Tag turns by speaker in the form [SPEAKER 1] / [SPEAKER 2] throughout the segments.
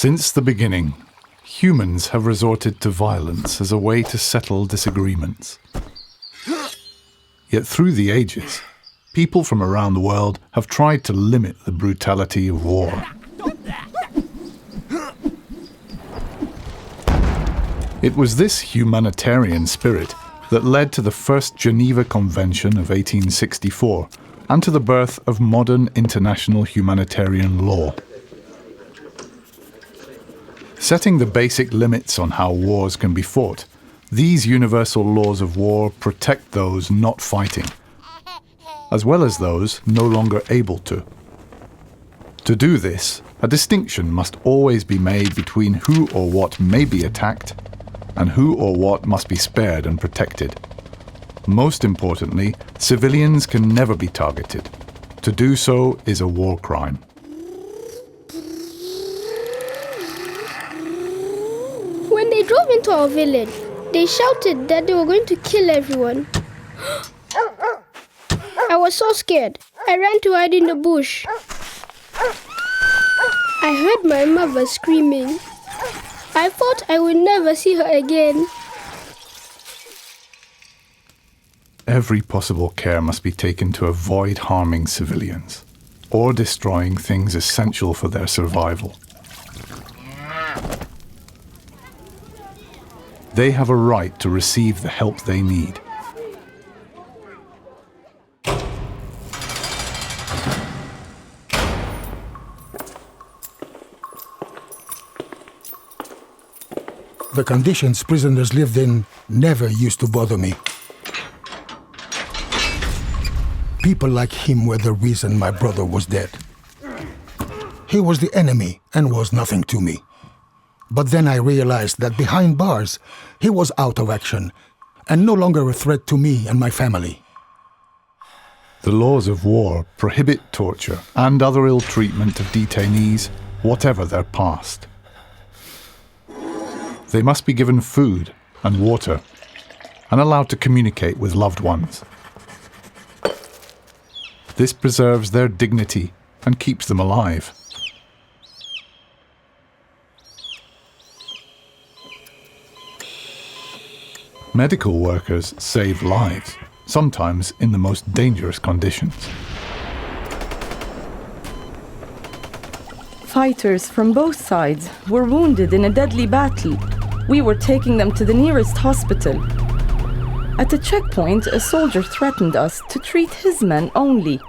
[SPEAKER 1] Since the beginning, humans have resorted to violence as a way to settle disagreements. Yet through the ages, people from around the world have tried to limit the brutality of war. It was this humanitarian spirit that led to the first Geneva Convention of 1864 and to the birth of modern international humanitarian law. Setting the basic limits on how wars can be fought, these universal laws of war protect those not fighting, as well as those no longer able to. To do this, a distinction must always be made between who or what may be attacked and who or what must be spared and protected. Most importantly, civilians can never be targeted. To do so is a war crime.
[SPEAKER 2] When they drove into our village, they shouted that they were going to kill everyone. I was so scared. I ran to hide in the bush. I heard my mother screaming. I thought I would never see her again.
[SPEAKER 1] Every possible care must be taken to avoid harming civilians or destroying things essential for their survival. They have a right to receive the help they need.
[SPEAKER 3] The conditions prisoners lived in never used to bother me. People like him were the reason my brother was dead. He was the enemy and was nothing to me. But then I realized that behind bars, he was out of action and no longer a threat to me and my family.
[SPEAKER 1] The laws of war prohibit torture and other ill treatment of detainees, whatever their past. They must be given food and water and allowed to communicate with loved ones. This preserves their dignity and keeps them alive. Medical workers save lives, sometimes in the most dangerous conditions.
[SPEAKER 4] Fighters from both sides were wounded in a deadly battle. We were taking them to the nearest hospital. At a checkpoint, a soldier threatened us to treat his men only.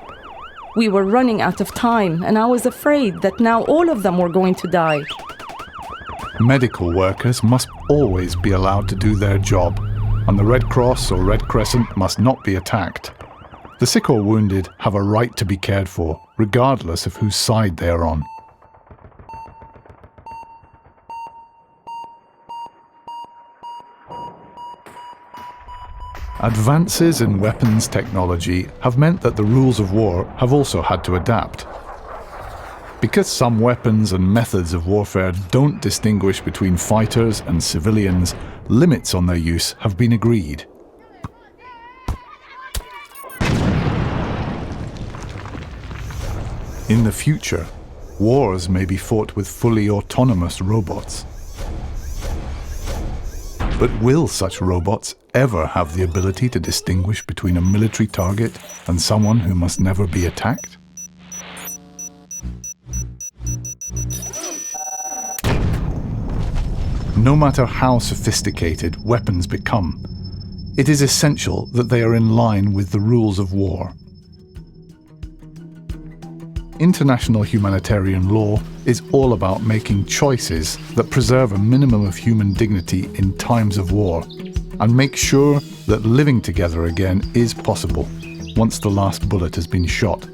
[SPEAKER 4] We were running out of time, and I was afraid that now all of them were going to die.
[SPEAKER 1] Medical workers must always be allowed to do their job, and the Red Cross or Red Crescent must not be attacked. The sick or wounded have a right to be cared for, regardless of whose side they are on. Advances in weapons technology have meant that the rules of war have also had to adapt. Because some weapons and methods of warfare don't distinguish between fighters and civilians, limits on their use have been agreed. In the future, wars may be fought with fully autonomous robots. But will such robots ever have the ability to distinguish between a military target and someone who must never be attacked? No matter how sophisticated weapons become, it is essential that they are in line with the rules of war. International humanitarian law is all about making choices that preserve a minimum of human dignity in times of war and make sure that living together again is possible once the last bullet has been shot.